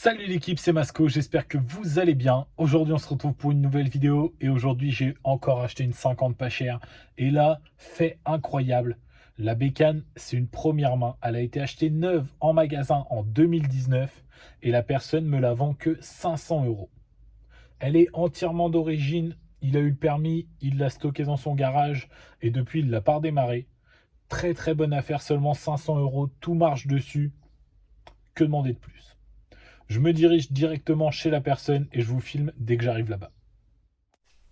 Salut l'équipe, c'est Masco, j'espère que vous allez bien. Aujourd'hui on se retrouve pour une nouvelle vidéo et aujourd'hui j'ai encore acheté une 50 pas chère. Et là, fait incroyable, la bécane c'est une première main. Elle a été achetée neuve en magasin en 2019 et la personne me la vend que 500 euros. Elle est entièrement d'origine, il a eu le permis, il l'a stocké dans son garage et depuis il l'a pas redémarré. Très très bonne affaire, seulement 500 euros, tout marche dessus, que demander de plus? Je me dirige directement chez la personne et je vous filme dès que j'arrive là-bas.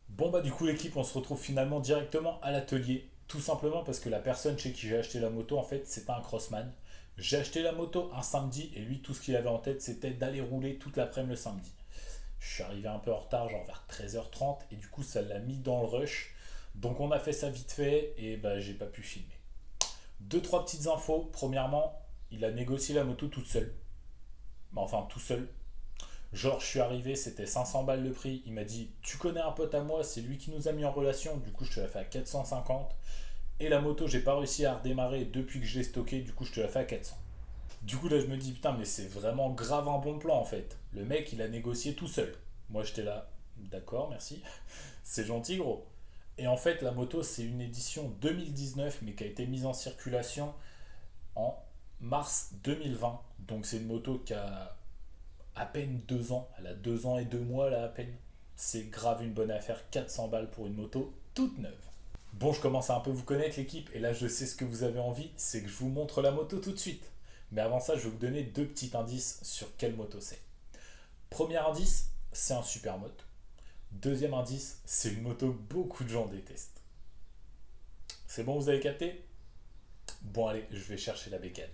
Bon bah du coup l'équipe on se retrouve finalement directement à l'atelier. Tout simplement parce que la personne chez qui j'ai acheté la moto en fait c'était un crossman. J'ai acheté la moto un samedi et lui tout ce qu'il avait en tête c'était d'aller rouler toute l'après-midi le samedi. Je suis arrivé un peu en retard, genre vers 13h30 et du coup ça l'a mis dans le rush. Donc on a fait ça vite fait et bah j'ai pas pu filmer. Deux, trois petites infos. Premièrement, il a négocié la moto toute seule. Enfin tout seul. Genre, je suis arrivé, c'était 500 balles le prix. Il m'a dit, tu connais un pote à moi, c'est lui qui nous a mis en relation. Du coup, je te la fais à 450. Et la moto, j'ai pas réussi à redémarrer depuis que je l'ai stocké. Du coup, je te la fais à 400. Du coup, là, je me dis, putain, mais c'est vraiment grave un bon plan en fait. Le mec, il a négocié tout seul. Moi, j'étais là, d'accord, merci. C'est gentil, gros. Et en fait, la moto, c'est une édition 2019, mais qui a été mise en circulation en mars 2020. Donc, c'est une moto qui a à peine 2 ans. Elle a 2 ans et 2 mois là à peine. C'est grave une bonne affaire, 400 balles pour une moto toute neuve. Bon, je commence à un peu vous connaître l'équipe et là je sais ce que vous avez envie, c'est que je vous montre la moto tout de suite. Mais avant ça, je vais vous donner deux petits indices sur quelle moto c'est. Premier indice, c'est un super moto. Deuxième indice, c'est une moto que beaucoup de gens détestent. C'est bon, vous avez capté? Bon, allez, je vais chercher la bécane.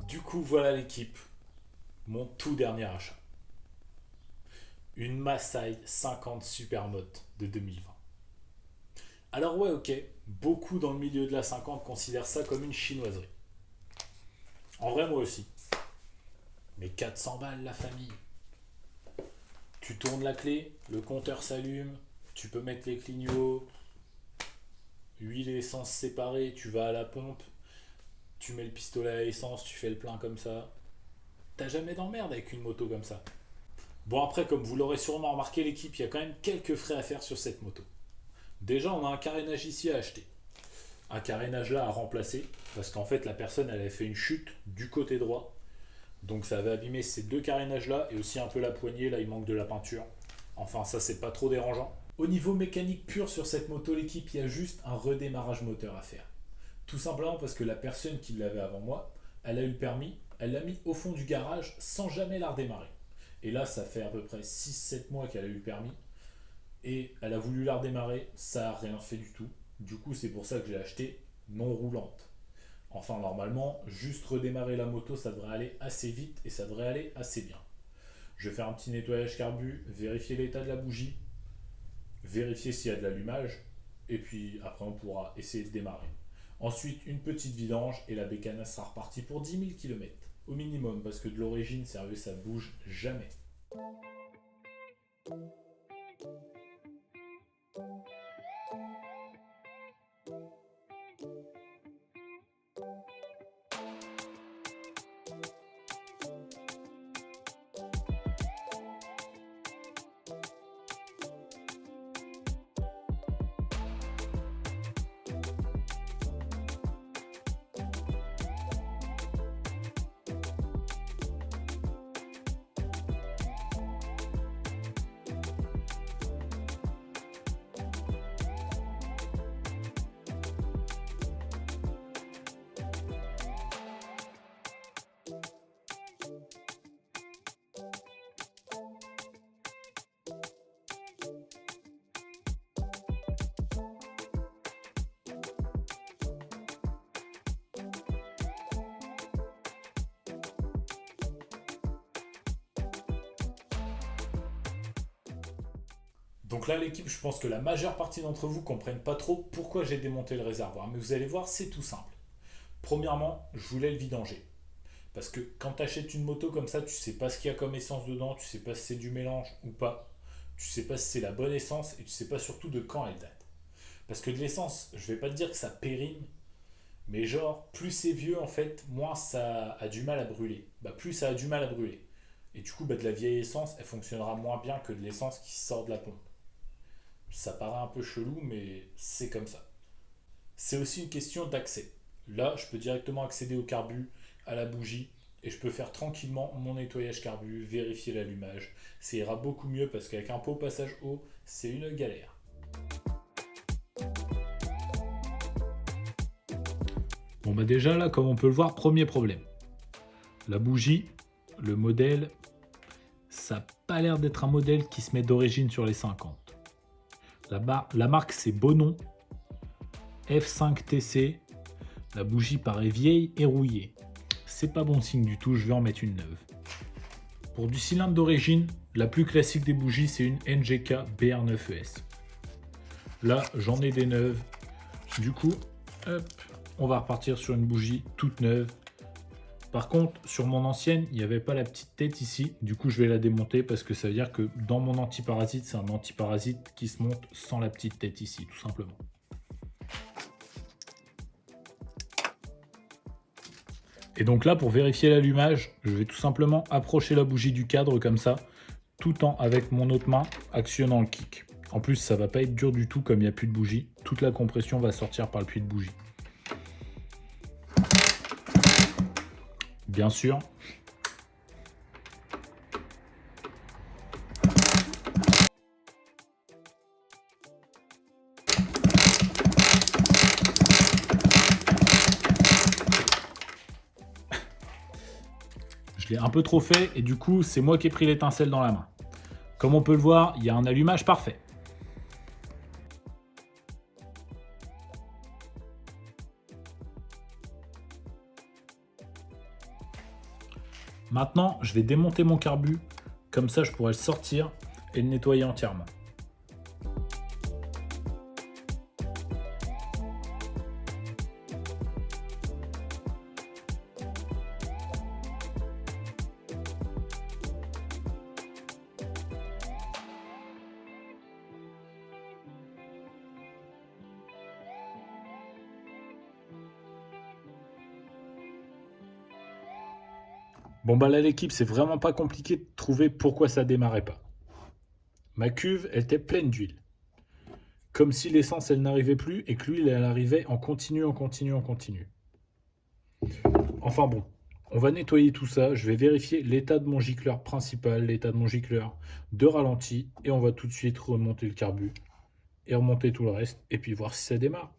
Du coup, voilà l'équipe. Mon tout dernier achat. Une Maasai 50 Supermoto de 2020. Alors ouais, ok, beaucoup dans le milieu de la 50 considèrent ça comme une chinoiserie. En vrai, moi aussi. Mais 400 balles la famille. Tu tournes la clé, le compteur s'allume, tu peux mettre les clignots, huile et essence séparées, tu vas à la pompe, tu mets le pistolet à essence, tu fais le plein comme ça. T'as jamais d'emmerde avec une moto comme ça. Bon après, comme vous l'aurez sûrement remarqué l'équipe, il y a quand même quelques frais à faire sur cette moto. Déjà, on a un carénage ici à acheter. Un carénage là à remplacer, parce qu'en fait la personne elle avait fait une chute du côté droit, donc ça avait abîmé ces deux carénages là et aussi un peu la poignée, là il manque de la peinture. Enfin ça c'est pas trop dérangeant. Au niveau mécanique pur sur cette moto l'équipe, il y a juste un redémarrage moteur à faire. Tout simplement parce que la personne qui l'avait avant moi, elle a eu le permis, elle l'a mis au fond du garage sans jamais la redémarrer. Et là ça fait à peu près 6-7 mois qu'elle a eu le permis et elle a voulu la redémarrer, ça a rien fait du tout. Du coup, c'est pour ça que j'ai acheté non roulante. Enfin, normalement, juste redémarrer la moto, ça devrait aller assez vite et ça devrait aller assez bien. Je vais faire un petit nettoyage carbu, vérifier l'état de la bougie, vérifier s'il y a de l'allumage, et puis après on pourra essayer de démarrer. Ensuite, une petite vidange et la bécane sera repartie pour 10 000 km. Au minimum, parce que de l'origine, sérieux, ça bouge jamais. Donc là, l'équipe, je pense que la majeure partie d'entre vous ne comprennent pas trop pourquoi j'ai démonté le réservoir. Mais vous allez voir, c'est tout simple. Premièrement, je voulais le vidanger. Parce que quand tu achètes une moto comme ça, tu sais pas ce qu'il y a comme essence dedans, tu sais pas si c'est du mélange ou pas, tu sais pas si c'est la bonne essence et tu sais pas surtout de quand elle date. Parce que de l'essence, je vais pas te dire que ça périme, mais genre, plus c'est vieux en fait, moins ça a du mal à brûler. Bah, plus ça a du mal à brûler. Et du coup, bah, de la vieille essence, elle fonctionnera moins bien que de l'essence qui sort de la pompe. Ça paraît un peu chelou, mais c'est comme ça. C'est aussi une question d'accès. Là, je peux directement accéder au carbu, à la bougie, et je peux faire tranquillement mon nettoyage carbu, vérifier l'allumage. Ça ira beaucoup mieux parce qu'avec un pot au passage haut, c'est une galère. Bon bah déjà là, comme on peut le voir, premier problème. La bougie, le modèle, ça n'a pas l'air d'être un modèle qui se met d'origine sur les 50. La marque c'est Bonon, F5TC. La bougie paraît vieille et rouillée. C'est pas bon signe du tout, je vais en mettre une neuve. Pour du cylindre d'origine, la plus classique des bougies c'est une NGK BR9ES. Là j'en ai des neuves. Du coup, hop, on va repartir sur une bougie toute neuve. Par contre, sur mon ancienne, il n'y avait pas la petite tête ici. Du coup, je vais la démonter parce que ça veut dire que dans mon antiparasite, c'est un antiparasite qui se monte sans la petite tête ici, tout simplement. Et donc là, pour vérifier l'allumage, je vais tout simplement approcher la bougie du cadre comme ça, tout en avec mon autre main actionnant le kick. En plus, ça va pas être dur du tout comme il n'y a plus de bougie. Toute la compression va sortir par le puits de bougie. Bien sûr. Je l'ai un peu trop fait et du coup, c'est moi qui ai pris l'étincelle dans la main. Comme on peut le voir, il y a un allumage parfait. Maintenant, je vais démonter mon carbu, comme ça je pourrai le sortir et le nettoyer entièrement. Bon bah là l'équipe, c'est vraiment pas compliqué de trouver pourquoi ça démarrait pas. Ma cuve, elle était pleine d'huile. Comme si l'essence, elle n'arrivait plus et que l'huile, elle arrivait en continu, en continu, en continu. Enfin bon, on va nettoyer tout ça. Je vais vérifier l'état de mon gicleur principal, l'état de mon gicleur de ralenti. Et on va tout de suite remonter le carbu et remonter tout le reste. Et puis voir si ça démarre.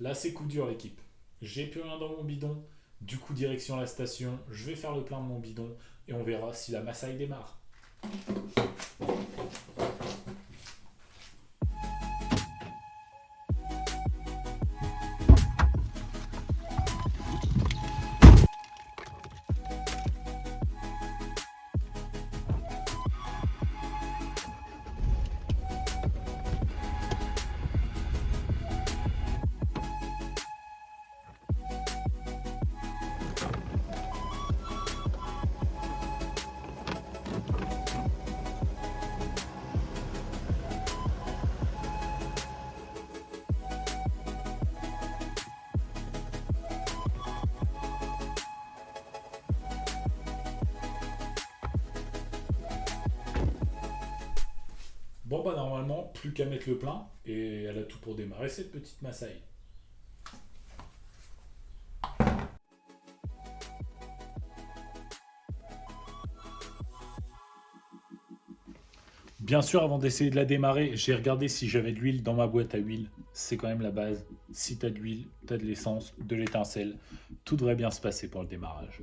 Là, c'est coup dur, l'équipe. J'ai plus rien dans mon bidon. Du coup, direction la station. Je vais faire le plein de mon bidon et on verra si la massaille démarre. Bon bah normalement, plus qu'à mettre le plein, et elle a tout pour démarrer cette petite Maasai. Bien sûr, avant d'essayer de la démarrer, j'ai regardé si j'avais de l'huile dans ma boîte à huile. C'est quand même la base. Si t'as de l'huile, t'as de l'essence, de l'étincelle, tout devrait bien se passer pour le démarrage.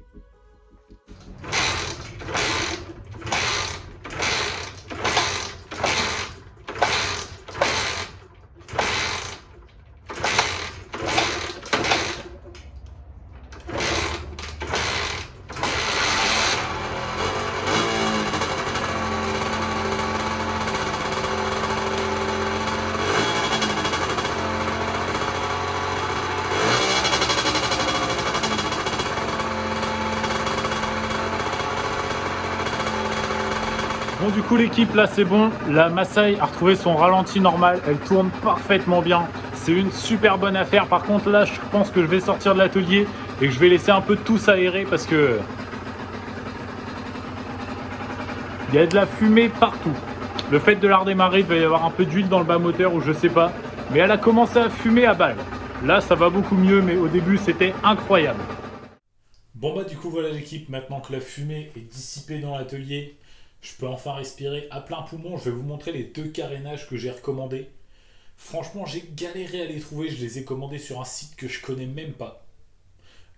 Bon, du coup, l'équipe, là, c'est bon. La Maasai a retrouvé son ralenti normal. Elle tourne parfaitement bien. C'est une super bonne affaire. Par contre, là, je pense que je vais sortir de l'atelier et que je vais laisser un peu tout s'aérer parce que il y a de la fumée partout. Le fait de la redémarrer, il va y avoir un peu d'huile dans le bas moteur ou je sais pas. Mais elle a commencé à fumer à balle. Là, ça va beaucoup mieux, mais au début, c'était incroyable. Bon bah du coup voilà l'équipe, maintenant que la fumée est dissipée dans l'atelier, je peux enfin respirer à plein poumon. Je vais vous montrer les deux carénages que j'ai recommandés. Franchement j'ai galéré à les trouver, je les ai commandés sur un site que je connais même pas.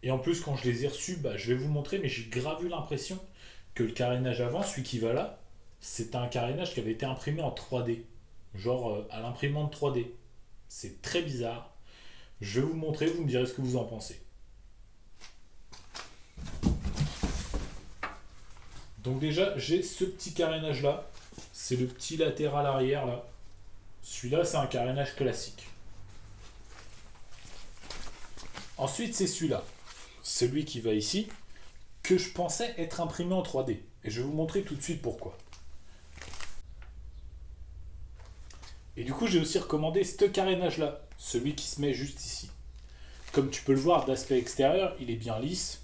Et en plus quand je les ai reçus, bah, je vais vous montrer, mais j'ai grave eu l'impression que le carénage avant, celui qui va là, c'était un carénage qui avait été imprimé en 3D. Genre à l'imprimante 3D. C'est très bizarre. Je vais vous montrer, vous me direz ce que vous en pensez. Donc déjà, j'ai ce petit carénage là. C'est le petit latéral arrière là. Celui-là, c'est un carénage classique. Ensuite, c'est celui-là. Celui qui va ici, que je pensais être imprimé en 3D. Et je vais vous montrer tout de suite pourquoi. Et du coup, j'ai aussi recommandé ce carénage là. Celui qui se met juste ici. Comme tu peux le voir d'aspect extérieur, il est bien lisse.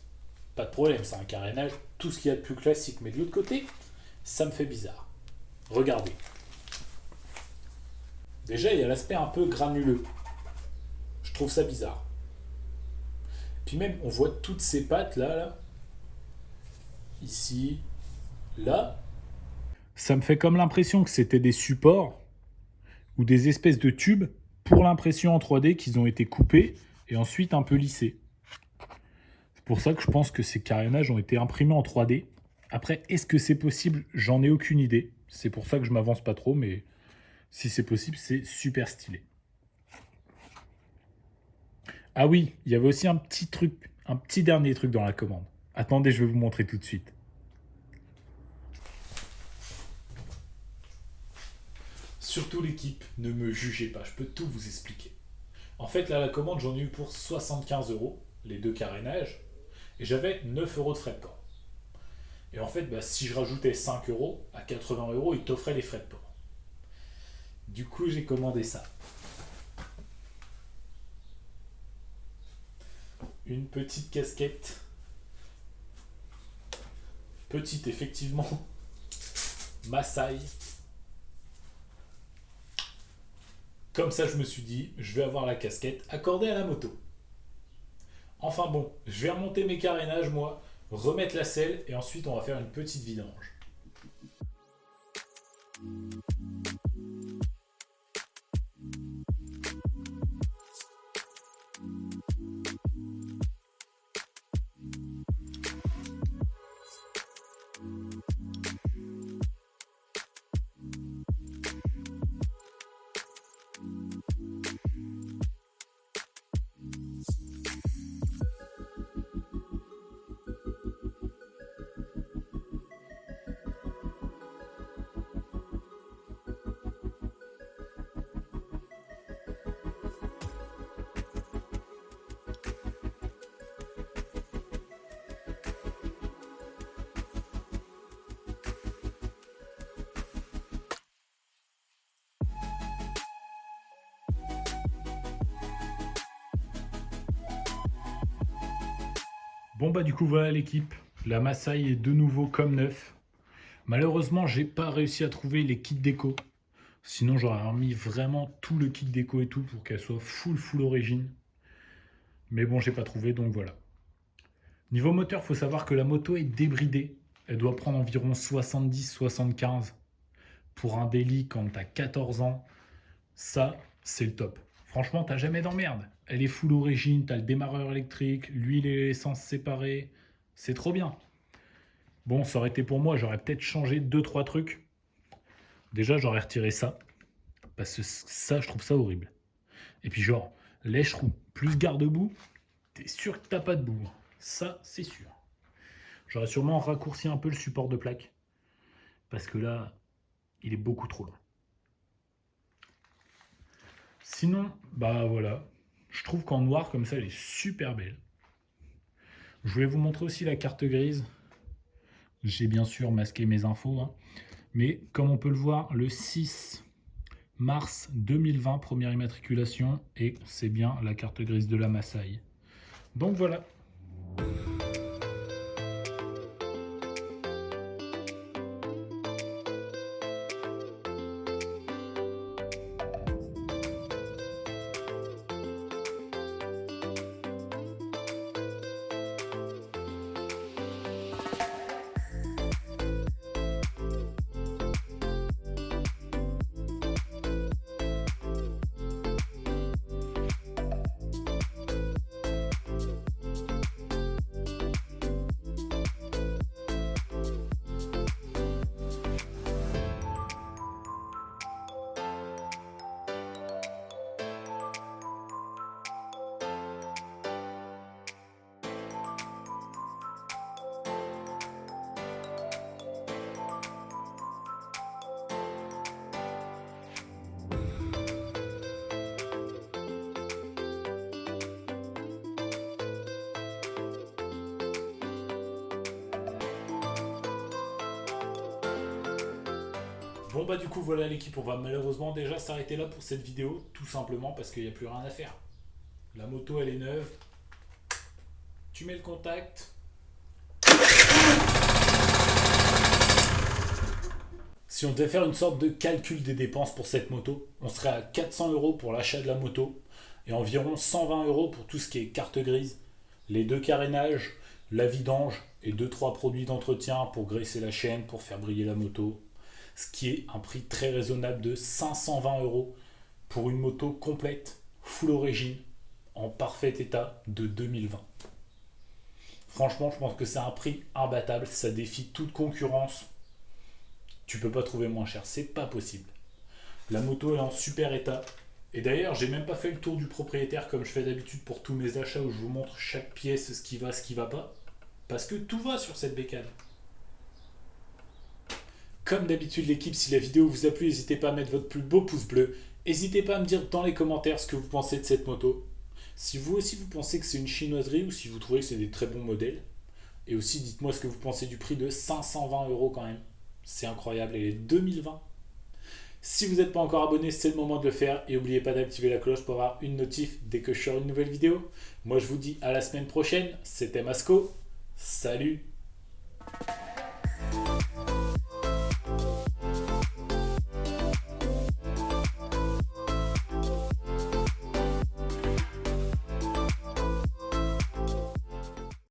Pas de problème, c'est un carénage, tout ce qu'il y a de plus classique. Mais de l'autre côté, ça me fait bizarre. Regardez. Déjà, il y a l'aspect un peu granuleux. Je trouve ça bizarre. Puis même, on voit toutes ces pattes là, ici, là. Ça me fait comme l'impression que c'était des supports ou des espèces de tubes pour l'impression en 3D qu'ils ont été coupés et ensuite un peu lissés. C'est pour ça que je pense que ces carénages ont été imprimés en 3D. Après, est-ce que c'est possible? J'en ai aucune idée. C'est pour ça que je m'avance pas trop, mais si c'est possible, c'est super stylé. Ah oui, il y avait aussi un petit truc, un petit dernier truc dans la commande. Attendez, je vais vous montrer tout de suite. Surtout l'équipe, ne me jugez pas, je peux tout vous expliquer. En fait, là, la commande, j'en ai eu pour 75 euros, les deux carénages, et j'avais 9 euros de frais de port. Et en fait, bah, si je rajoutais 5 euros, à 80 euros, ils t'offraient les frais de port. Du coup, j'ai commandé ça. Une petite casquette. Petite, effectivement. Maasai. Comme ça, je me suis dit, je vais avoir la casquette accordée à la moto. Enfin bon, je vais remonter mes carénages, moi, remettre la selle, et ensuite, on va faire une petite vidange. Bon bah du coup voilà l'équipe, la Maasai est de nouveau comme neuf. Malheureusement j'ai pas réussi à trouver les kits déco. Sinon, j'aurais remis vraiment tout le kit déco et tout pour qu'elle soit full origine. Mais bon, j'ai pas trouvé, donc voilà. Niveau moteur, faut savoir que la moto est débridée. Elle doit prendre environ 70-75 pour un daily quand t'as 14 ans. Ça, c'est le top. Franchement, t'as jamais d'emmerde. Elle est full origine, t'as le démarreur électrique, l'huile et l'essence séparées. C'est trop bien. Bon, ça aurait été pour moi, j'aurais peut-être changé 2-3 trucs. Déjà, j'aurais retiré ça. Parce que ça, je trouve ça horrible. Et puis genre, lèche-roue plus garde-boue, t'es sûr que t'as pas de boue. Ça, c'est sûr. J'aurais sûrement raccourci un peu le support de plaque. Parce que là, il est beaucoup trop long. Sinon, bah voilà. Je trouve qu'en noir, comme ça, elle est super belle. Je voulais vous montrer aussi la carte grise. J'ai bien sûr masqué mes infos. Hein. Mais comme on peut le voir, le 6 mars 2020, première immatriculation. Et c'est bien la carte grise de la Massaï. Donc voilà. Bon bah du coup voilà l'équipe, on va malheureusement déjà s'arrêter là pour cette vidéo, tout simplement parce qu'il n'y a plus rien à faire. La moto elle est neuve, tu mets le contact. Si on devait faire une sorte de calcul des dépenses pour cette moto, on serait à 400 € pour l'achat de la moto et environ 120 € pour tout ce qui est carte grise, les 2 carénages, la vidange et 2-3 produits d'entretien pour graisser la chaîne, pour faire briller la moto. Ce qui est un prix très raisonnable de 520 € pour une moto complète, full origine, en parfait état de 2020. Franchement, je pense que c'est un prix imbattable, ça défie toute concurrence. Tu peux pas trouver moins cher, c'est pas possible. La moto est en super état. Et d'ailleurs, j'ai même pas fait le tour du propriétaire comme je fais d'habitude pour tous mes achats où je vous montre chaque pièce, ce qui va pas. Parce que tout va sur cette bécane. Comme d'habitude l'équipe, si la vidéo vous a plu, n'hésitez pas à mettre votre plus beau pouce bleu. N'hésitez pas à me dire dans les commentaires ce que vous pensez de cette moto. Si vous aussi vous pensez que c'est une chinoiserie ou si vous trouvez que c'est des très bons modèles. Et aussi dites-moi ce que vous pensez du prix de 520 € quand même. C'est incroyable, elle est 2020. Si vous n'êtes pas encore abonné, c'est le moment de le faire. Et n'oubliez pas d'activer la cloche pour avoir une notif dès que je sors une nouvelle vidéo. Moi je vous dis à la semaine prochaine. C'était Masco. Salut!